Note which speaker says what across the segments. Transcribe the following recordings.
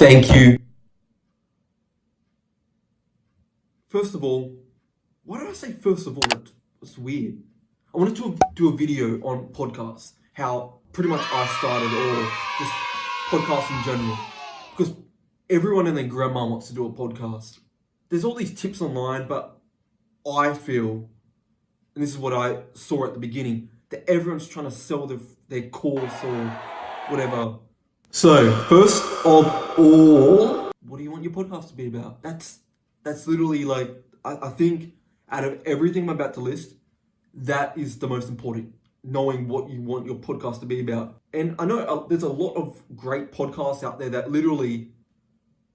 Speaker 1: Thank you. First of all, why did I say first of all? That's weird. I wanted to do a video on podcasts, how pretty much I started, or just podcasts in general. Because everyone and their grandma wants to do a podcast. There's all these tips online, but I feel, and this is what I saw at the beginning, that everyone's trying to sell their course or whatever. So, first of all, what do you want your podcast to be about? That's literally like, I think out of everything I'm about to list, that is the most important. Knowing what you want your podcast to be about. And I know there's a lot of great podcasts out there that literally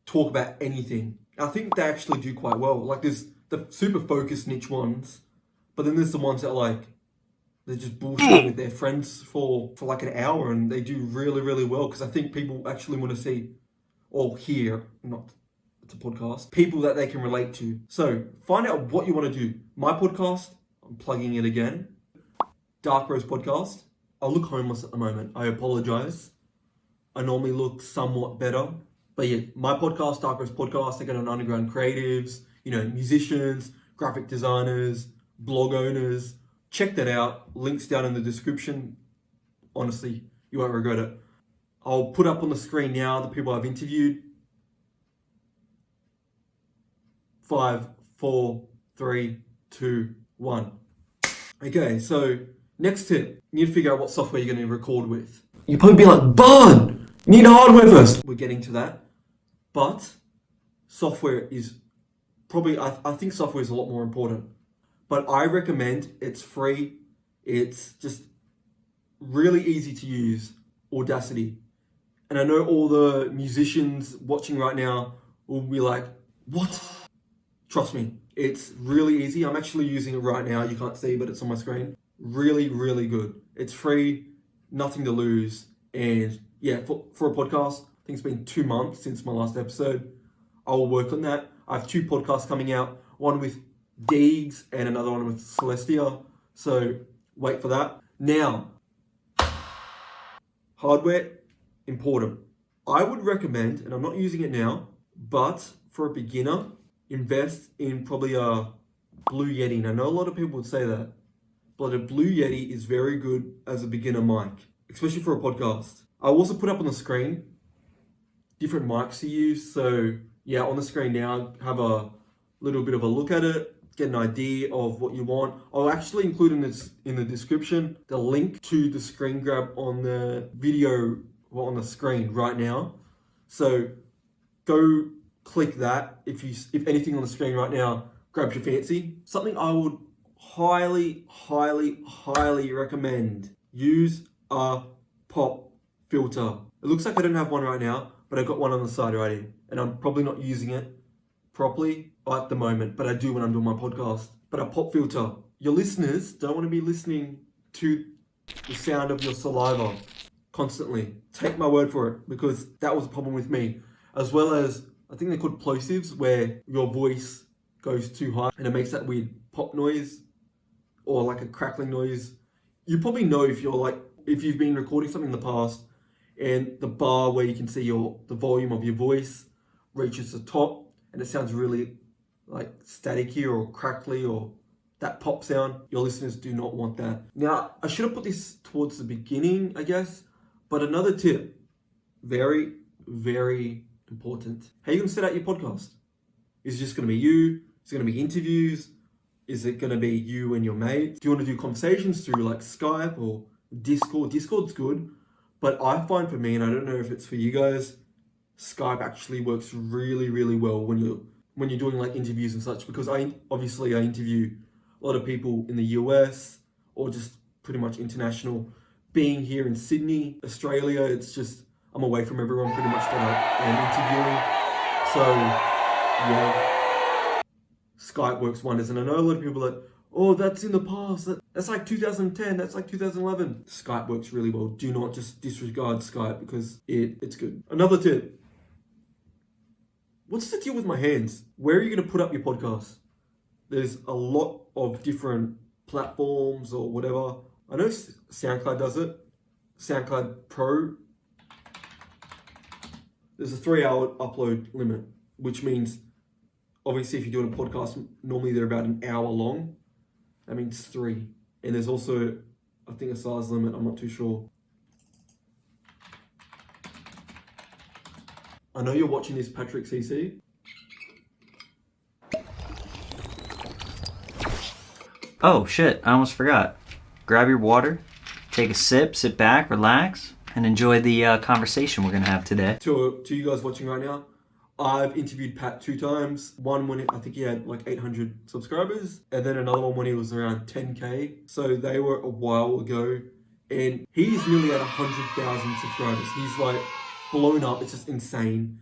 Speaker 1: talk about anything. I think they actually do quite well. Like there's the super focused niche ones, but then there's the ones that they're just bullshitting with their friends for like an hour, and they do really, really well because I think people actually want to see or hear, it's a podcast, people that they can relate to. So find out what you want to do. My podcast, I'm plugging it again, Dark Rose Podcast. I look homeless at the moment. I apologize. I normally look somewhat better. But yeah, my podcast, Dark Rose Podcast, I get on underground creatives, musicians, graphic designers, blog owners. Check that out. Links down in the description. Honestly, you won't regret it. I'll put up on the screen now the people I've interviewed. 5, 4, 3, 2, 1. Okay, so next tip. You need to figure out what software you're going to record with. You'll probably be like, Bud, you need hardware first. We're getting to that. But software is probably, I think software is a lot more important. But I recommend, it's free. It's just really easy to use, Audacity. And I know all the musicians watching right now will be like, what? Trust me, it's really easy. I'm actually using it right now. You can't see, but it's on my screen. Really, really good. It's free, nothing to lose. And yeah, for a podcast, I think it's been 2 months since my last episode. I will work on that. I have 2 podcasts coming out, one with Deegs and another one with Celestia. So wait for that. Now, hardware, important. I would recommend, and I'm not using it now, but for a beginner, invest in probably a Blue Yeti. And I know a lot of people would say that, but a Blue Yeti is very good as a beginner mic, especially for a podcast. I also put up on the screen different mics to use. So yeah, on the screen now, have a little bit of a look at it, get an idea of what you want. I'll actually include in the description the link to the screen grab on the video on the screen right now. So go click that if anything on the screen right now grabs your fancy. Something I would highly, highly, highly recommend. Use a pop filter. It looks like I don't have one right now, but I've got one on the side right here. And I'm probably not using it properly at the moment, but I do when I'm doing my podcast. But a pop filter. Your listeners don't want to be listening to the sound of your saliva constantly. Take my word for it, because that was a problem with me. As well as, I think they're called plosives, where your voice goes too high and it makes that weird pop noise or like a crackling noise. You probably know if you've been recording something in the past and the bar where you can see the volume of your voice reaches the top and it sounds really like staticky or crackly or that pop sound. Your listeners do not want that. Now, I should have put this towards the beginning, I guess, but another tip, very, very important. How are you going to set out your podcast? Is it just going to be you? Is it going to be interviews? Is it going to be you and your mate? Do you want to do conversations through like Skype or Discord? Discord's good, but I find for me, and I don't know if it's for you guys, Skype actually works really, really well when you're doing like interviews and such, because I interview a lot of people in the US or just pretty much international. Being here in Sydney, Australia, it's just, I'm away from everyone pretty much that I am interviewing. So yeah, Skype works wonders. And I know a lot of people are like, oh, that's in the past. That's like 2010. That's like 2011. Skype works really well. Do not just disregard Skype because it's good. Another tip. What's the deal with my hands? Where are you going to put up your podcast? There's a lot of different platforms or whatever. I know SoundCloud does it. SoundCloud Pro. there's a 3-hour upload limit, which means obviously if you're doing a podcast, normally they're about an hour long. That means 3. And there's also, I think, a size limit. I'm not too sure. I know you're watching this, Patrick CC.
Speaker 2: Oh shit, I almost forgot. Grab your water, take a sip, sit back, relax, and enjoy the conversation we're going to have today.
Speaker 1: To you guys watching right now, I've interviewed Pat 2 times. One when I think he had like 800 subscribers, and then another one when he was around 10k. So they were a while ago, and he's nearly at 100,000 subscribers. He's like blown up. It's just insane.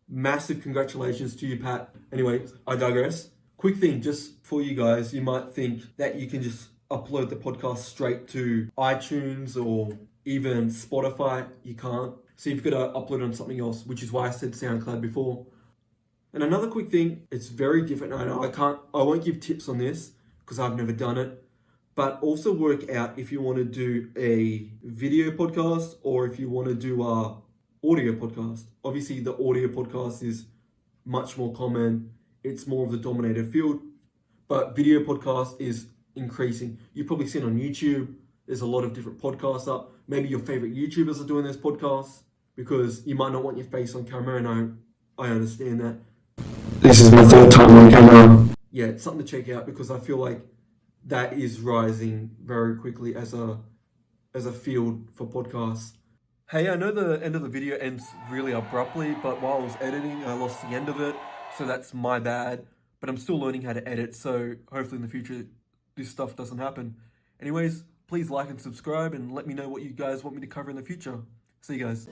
Speaker 1: Massive congratulations to you, Pat. Anyway, I digress. Quick thing, just for you guys, you might think that you can just upload the podcast straight to iTunes or even Spotify. You can't. So you've got to upload on something else, which is why I said SoundCloud before. And another quick thing, it's very different. I know I won't give tips on this because I've never done it, but also work out if you want to do a video podcast or if you want to do a audio podcast. Obviously, the audio podcast is much more common. It's more of the dominated field, but video podcast is increasing. You've probably seen on YouTube, there's a lot of different podcasts up. Maybe your favorite YouTubers are doing those podcasts because you might not want your face on camera, and I understand that. This is my 3rd time on camera. Yeah, it's something to check out because I feel like that is rising very quickly as a field for podcasts. Hey, I know the end of the video ends really abruptly, but while I was editing, I lost the end of it. So that's my bad, but I'm still learning how to edit, so hopefully in the future this stuff doesn't happen. Anyways, please like and subscribe and let me know what you guys want me to cover in the future. See you guys.